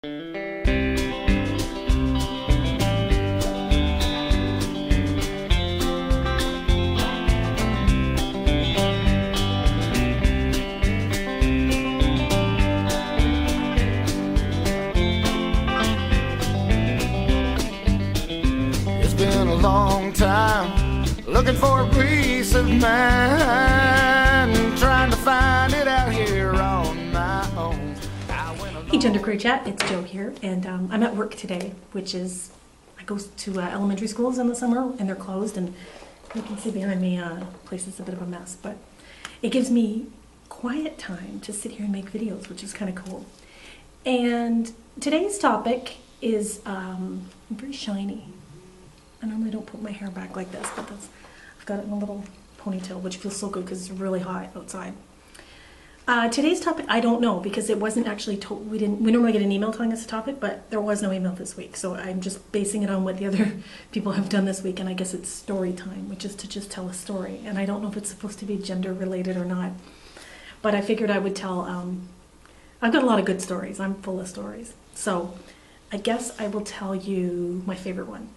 It's been a long time looking for a peace of mind, trying to find it out here on my own. Hey Gender Career Chat, it's Joe here, and I'm at work today, which is, I go to elementary schools in the summer, and they're closed, and you can see behind me, place is a bit of a mess, but it gives me quiet time to sit here and make videos, which is kind of cool. And today's topic is very shiny. I normally don't put my hair back like this, but I've got it in a little ponytail, which feels so good because it's really hot outside. Today's topic, I don't know, because it wasn't actually told. We normally get an email telling us a topic, but there was no email this week, so I'm just basing it on what the other people have done this week, and I guess it's story time, which is to just tell a story. And I don't know if it's supposed to be gender related or not, but I figured I would tell. I've got a lot of good stories. I'm full of stories, so I guess I will tell you my favorite one.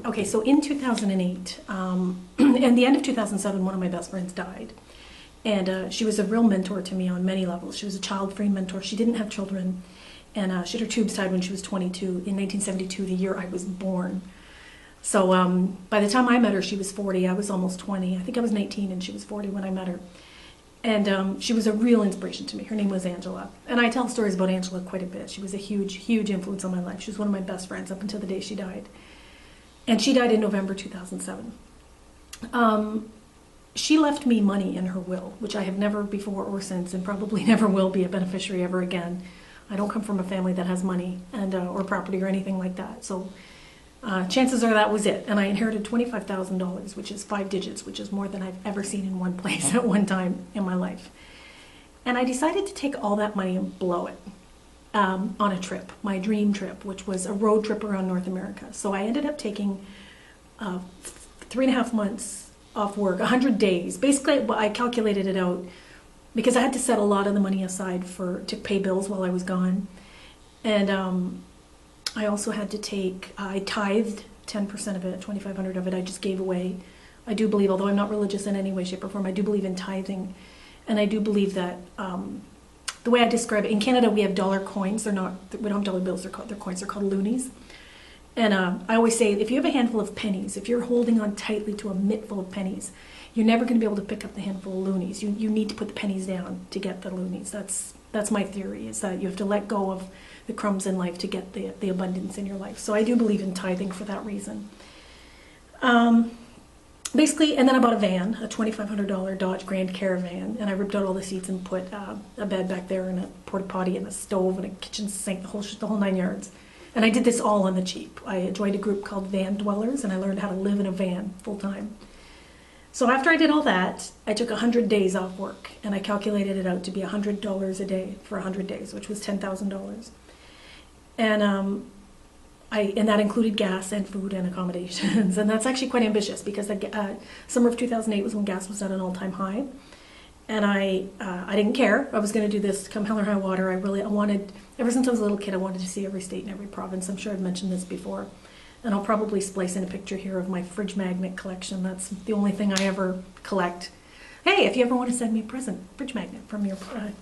Okay, so in 2008, and the end of 2007, one of my best friends died. And she was a real mentor to me on many levels. She was a child-free mentor. She didn't have children, and she had her tubes tied when she was 22 in 1972, the year I was born. So by the time I met her, she was 40. I was almost 20. I think I was 19, and she was 40 when I met her. And she was a real inspiration to me. Her name was Angela. And I tell stories about Angela quite a bit. She was a huge, huge influence on my life. She was one of my best friends up until the day she died. And she died in November 2007. She left me money in her will, which I have never before or since, and probably never will be a beneficiary ever again. I don't come from a family that has money and or property or anything like that. So chances are that was it. And I inherited $25,000, which is 5 digits, which is more than I've ever seen in one place at one time in my life. And I decided to take all that money and blow it on a trip, my dream trip, which was a road trip around North America. So I ended up taking 3.5 months off work, 100 days. Basically, I calculated it out because I had to set a lot of the money aside to pay bills while I was gone. And I also had to I tithed 10% of it, 2,500 of it I just gave away. I do believe, although I'm not religious in any way, shape, or form, I do believe in tithing. And I do believe that, the way I describe it, in Canada we have dollar coins. We don't have dollar bills, they're coins, they're called loonies. And I always say, if you have a handful of pennies, if you're holding on tightly to a mitt full of pennies, you're never going to be able to pick up the handful of loonies. You need to put the pennies down to get the loonies. That's my theory, is that you have to let go of the crumbs in life to get the abundance in your life. So I do believe in tithing for that reason. Basically, and then I bought a van, a $2,500 Dodge Grand Caravan, and I ripped out all the seats and put a bed back there and a porta potty and a stove and a kitchen sink, the whole 9 yards. And I did this all on the cheap. I joined a group called Van Dwellers, and I learned how to live in a van full time. So after I did all that, I took 100 days off work, and I calculated it out to be $100 a day for 100 days, which was $10,000. And and that included gas and food and accommodations. And that's actually quite ambitious because the summer of 2008 was when gas was at an all-time high. And I didn't care. I was going to do this come hell or high water. I wanted, ever since I was a little kid, I wanted to see every state and every province. I'm sure I've mentioned this before. And I'll probably splice in a picture here of my fridge magnet collection. That's the only thing I ever collect. Hey, if you ever want to send me a present, fridge magnet from your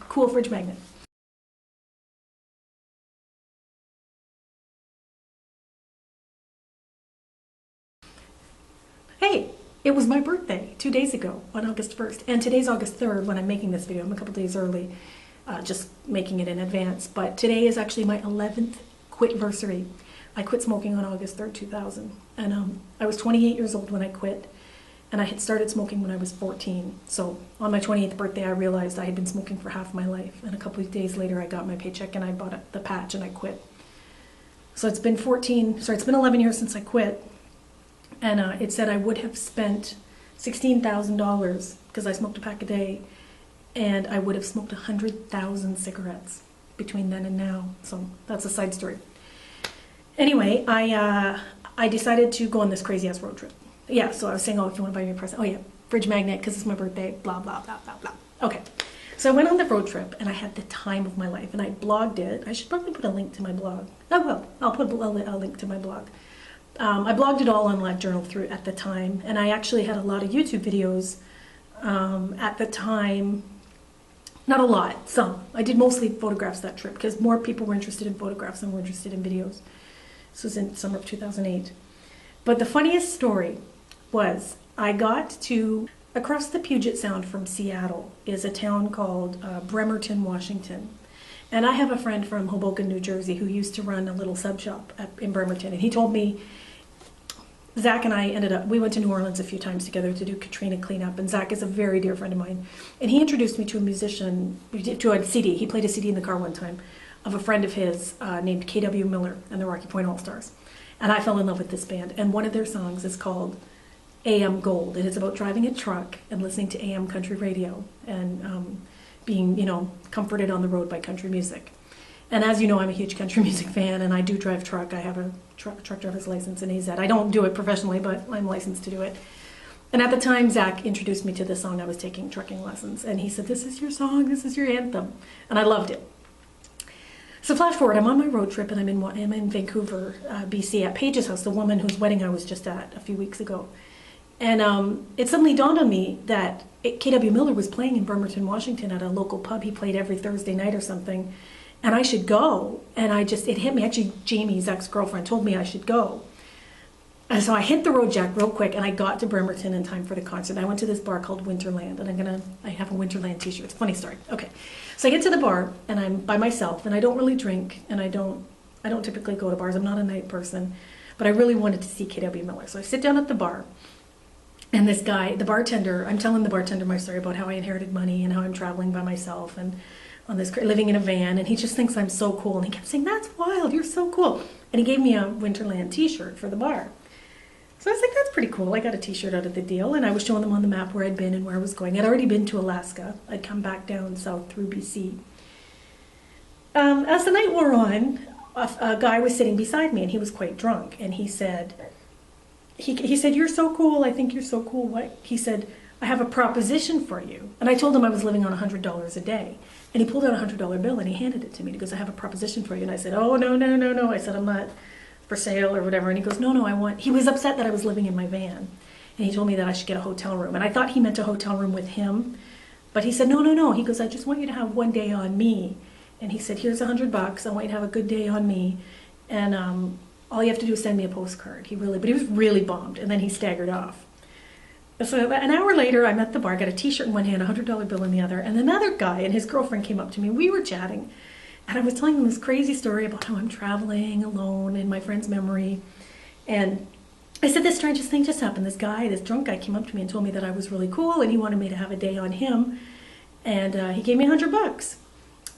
cool fridge magnet. Hey, it was my birthday 2 days ago on August 1st, and today's August 3rd when I'm making this video. I'm a couple days early, just making it in advance, but today is actually my 11th quitversary. I quit smoking on August 3rd, 2000, and I was 28 years old when I quit, and I had started smoking when I was 14. So on my 28th birthday, I realized I had been smoking for half my life, and a couple of days later, I got my paycheck and I bought the patch and I quit. So it's been 11 years since I quit. And it said I would have spent $16,000 because I smoked a pack a day, and I would have smoked 100,000 cigarettes between then and now. So that's a side story. Anyway, I decided to go on this crazy ass road trip. Yeah, so I was saying, oh, if you want to buy me a present, oh yeah, fridge magnet because it's my birthday, blah, blah, blah, blah, blah. Okay, So I went on the road trip and I had the time of my life and I blogged it. I should probably put a link to my blog. I will. I'll put a link to my blog. I blogged it all on LiveJournal through at the time, and I actually had a lot of YouTube videos at the time. Not a lot, some. I did mostly photographs that trip because more people were interested in photographs than were interested in videos. This was in summer of 2008. But the funniest story was I got to, across the Puget Sound from Seattle is a town called Bremerton, Washington. And I have a friend from Hoboken, New Jersey who used to run a little sub shop in Bremerton. And he told me, Zach and I we went to New Orleans a few times together to do Katrina cleanup, and Zach is a very dear friend of mine. And he introduced me to a musician, to a CD. He played a CD in the car one time of a friend of his named K.W. Miller and the Rocky Point All-Stars. And I fell in love with this band. And one of their songs is called AM Gold. And it's about driving a truck and listening to AM country radio and being, comforted on the road by country music. And as you know, I'm a huge country music fan, and I do drive truck. I have a truck driver's license in AZ. I don't do it professionally, but I'm licensed to do it. And at the time, Zach introduced me to this song. I was taking trucking lessons, and he said, "This is your song, this is your anthem." And I loved it. So flash forward, I'm on my road trip, and I'm in Vancouver, BC, at Paige's house, the woman whose wedding I was just at a few weeks ago. And it suddenly dawned on me that K.W. Miller was playing in Bremerton, Washington at a local pub. He played every Thursday night or something. And I should go. And it hit me. Actually, Jamie's ex-girlfriend told me I should go. And so I hit the road jack real quick, and I got to Bremerton in time for the concert. I went to this bar called Winterland, and I have a Winterland t-shirt. It's a funny story. Okay. So I get to the bar, and I'm by myself, and I don't really drink, and I don't typically go to bars. I'm not a night person, but I really wanted to see K.W. Miller. So I sit down at the bar, and this guy, the bartender, I'm telling the bartender my story about how I inherited money and how I'm traveling by myself and living in a van, and he just thinks I'm so cool, and he kept saying, "That's wild, you're so cool." And he gave me a Winterland t-shirt for the bar. So I was like, that's pretty cool. I got a t-shirt out of the deal, and I was showing them on the map where I'd been and where I was going. I'd already been to Alaska. I'd come back down south through BC. As the night wore on, a guy was sitting beside me, and he was quite drunk, and he said, "You're so cool, I think you're so cool." What? He said, "I have a proposition for you." And I told him I was living on $100 a day. And he pulled out a $100 bill and he handed it to me. And he goes, "I have a proposition for you." And I said, "Oh, no. I said, "I'm not for sale or whatever." And he goes, "No, he was upset that I was living in my van. And he told me that I should get a hotel room. And I thought he meant a hotel room with him. But he said, no. He goes, "I just want you to have one day on me." And he said, "Here's $100. I want you to have a good day on me. And all you have to do is send me a postcard." But he was really bummed. And then he staggered off. So an hour later, I'm at the bar, got a t-shirt in one hand, a $100 bill in the other, and another guy and his girlfriend came up to me. We were chatting, and I was telling them this crazy story about how I'm traveling alone in my friend's memory. And I said, this strangest thing just happened. This drunk guy came up to me and told me that I was really cool, and he wanted me to have a day on him, and he gave me $100.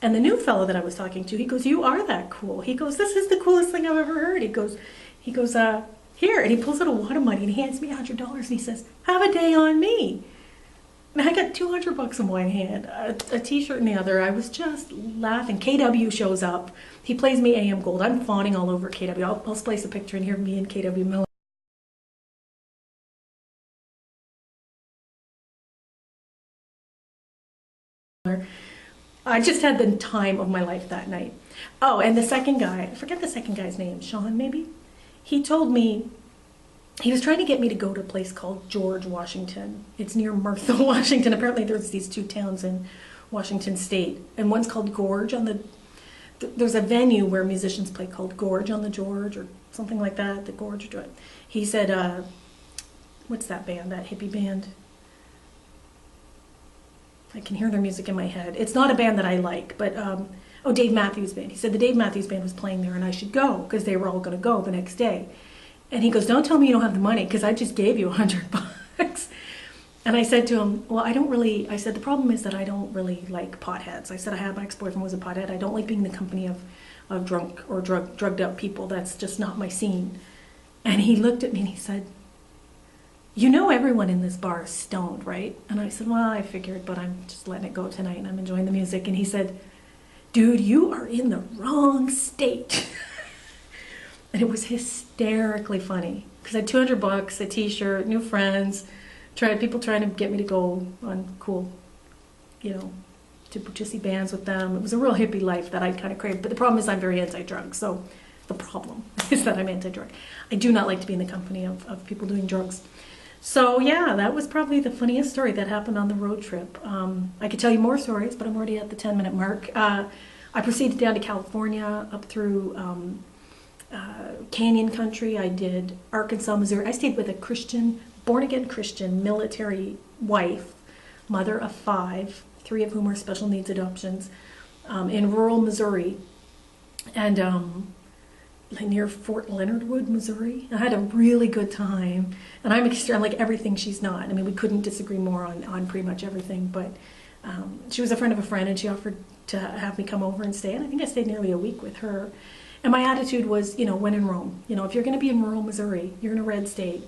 And the new fellow that I was talking to, he goes, "You are that cool." He goes, "This is the coolest thing I've ever heard." He goes, "Here," and he pulls out a wad of money and he hands me $100 and he says, "Have a day on me." And I got $200 in one hand, a t-shirt in the other. I was just laughing. KW shows up. He plays me AM Gold. I'm fawning all over KW. I'll splice a picture in here of me and KW Miller. I just had the time of my life that night. Oh, and the second guy, I forget the second guy's name, Sean maybe? He told me, he was trying to get me to go to a place called George, Washington. It's near Martha, Washington. Apparently there's these two towns in Washington State. And one's called Gorge there's a venue where musicians play called Gorge on the George or something like that, the Gorge. He said, what's that band, that hippie band? I can hear their music in my head. It's not a band that I like, but, Dave Matthews Band. He said the Dave Matthews Band was playing there and I should go because they were all going to go the next day. And he goes, "Don't tell me you don't have the money because I just gave you $100. And I said to him, "Well, I said, the problem is that I don't really like potheads." I said, my ex-boyfriend was a pothead. I don't like being in the company of drunk or drugged up people. That's just not my scene. And he looked at me and he said, "You know everyone in this bar is stoned, right?" And I said, "Well, I figured, but I'm just letting it go tonight and I'm enjoying the music." And he said, "Dude, you are in the wrong state." And it was hysterically funny because I had $200, a t-shirt, new friends, people trying to get me to go on cool, to see bands with them. It was a real hippie life that I kind of craved. But the problem is I'm very anti-drug. So the problem is that I'm anti-drug. I do not like to be in the company of people doing drugs. So yeah, that was probably the funniest story that happened on the road trip. I could tell you more stories, but I'm already at the 10-minute mark. I proceeded down to California, up through Canyon Country. I did Arkansas, Missouri. I stayed with a Christian, born-again Christian, military wife, mother of 5, 3 of whom are special needs adoptions, in rural Missouri, and near Fort Leonard Wood, Missouri. I had a really good time, and I'm like everything she's not. I mean, we couldn't disagree more on pretty much everything, but she was a friend of a friend, and she offered to have me come over and stay, and I think I stayed nearly a week with her. And my attitude was, when in Rome, if you're going to be in rural Missouri, you're in a red state,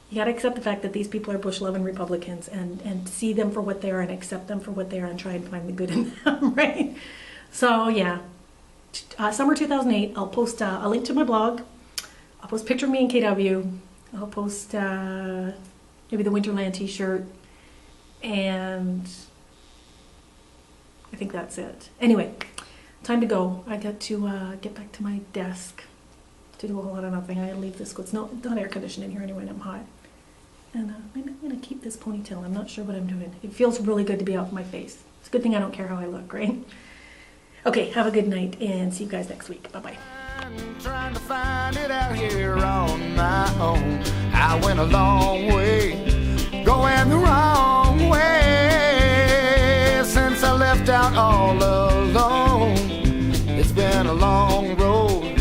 you got to accept the fact that these people are bush-loving Republicans and see them for what they are and accept them for what they are and try and find the good in them, right? So, yeah. Summer 2008, I'll post a link to my blog. I'll post a picture of me in KW. I'll post maybe the Winterland t-shirt. And I think that's it. Anyway, time to go. I got to get back to my desk to do a whole lot of nothing. I gotta leave this. It's not air conditioned in here anyway, and I'm hot. And maybe I'm gonna keep this ponytail. I'm not sure what I'm doing. It feels really good to be off my face. It's a good thing I don't care how I look, right? Okay, have a good night and see you guys next week. Bye-bye. Trying to find it out here on my own. I went a long way, going the wrong way since I left out all alone. It's been a long road,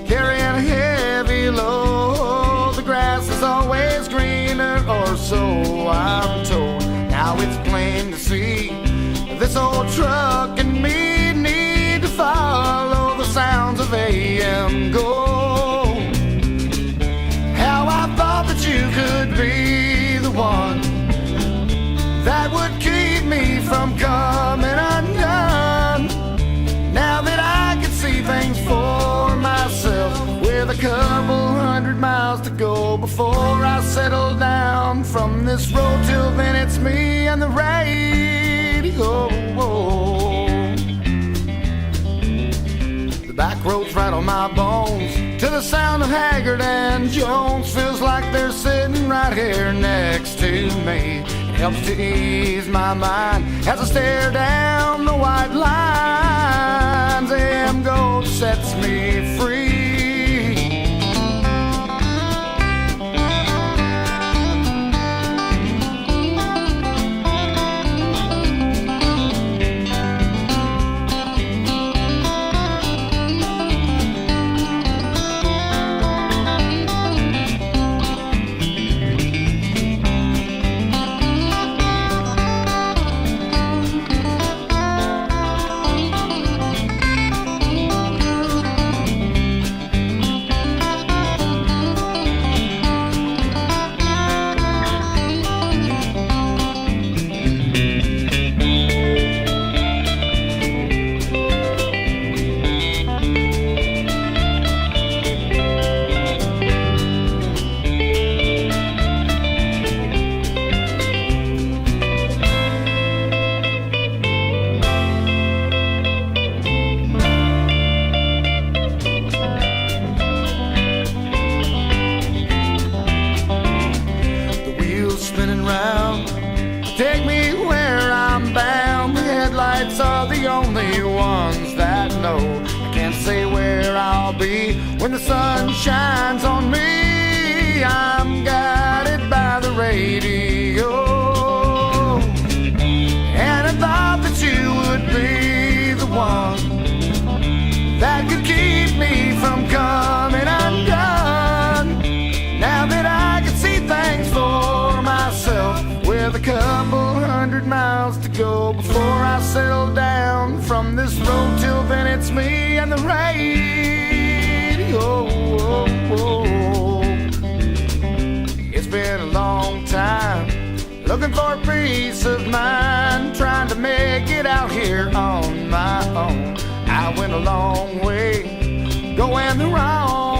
carrying a heavy load. The grass is always greener, or so I'm told. Now it's plain to see this old truck and me follow the sounds of AM go. How I thought that you could be the one that would keep me from coming undone. Now that I can see things for myself, with a couple 100 miles to go before I settle down. From this road till then it's me and the radio. Back roads rattle my bones to the sound of Haggard and Jones. Feels like they're sitting right here next to me. It helps to ease my mind as I stare down the white lines. AM Gold sets me free. Take me where I'm bound. The headlights are the only ones that know. I can't say where I'll be when the sun shines on me. I'm guided by the radio, and I thought that you would be the one that could keep me from coming undone. Now that I can see things for myself, with a couple 100 miles to go before I settle down. From this road till then it's me and the radio. It's been a long time looking for peace of mind, trying to make it out here on my own. I went a long way, going the wrong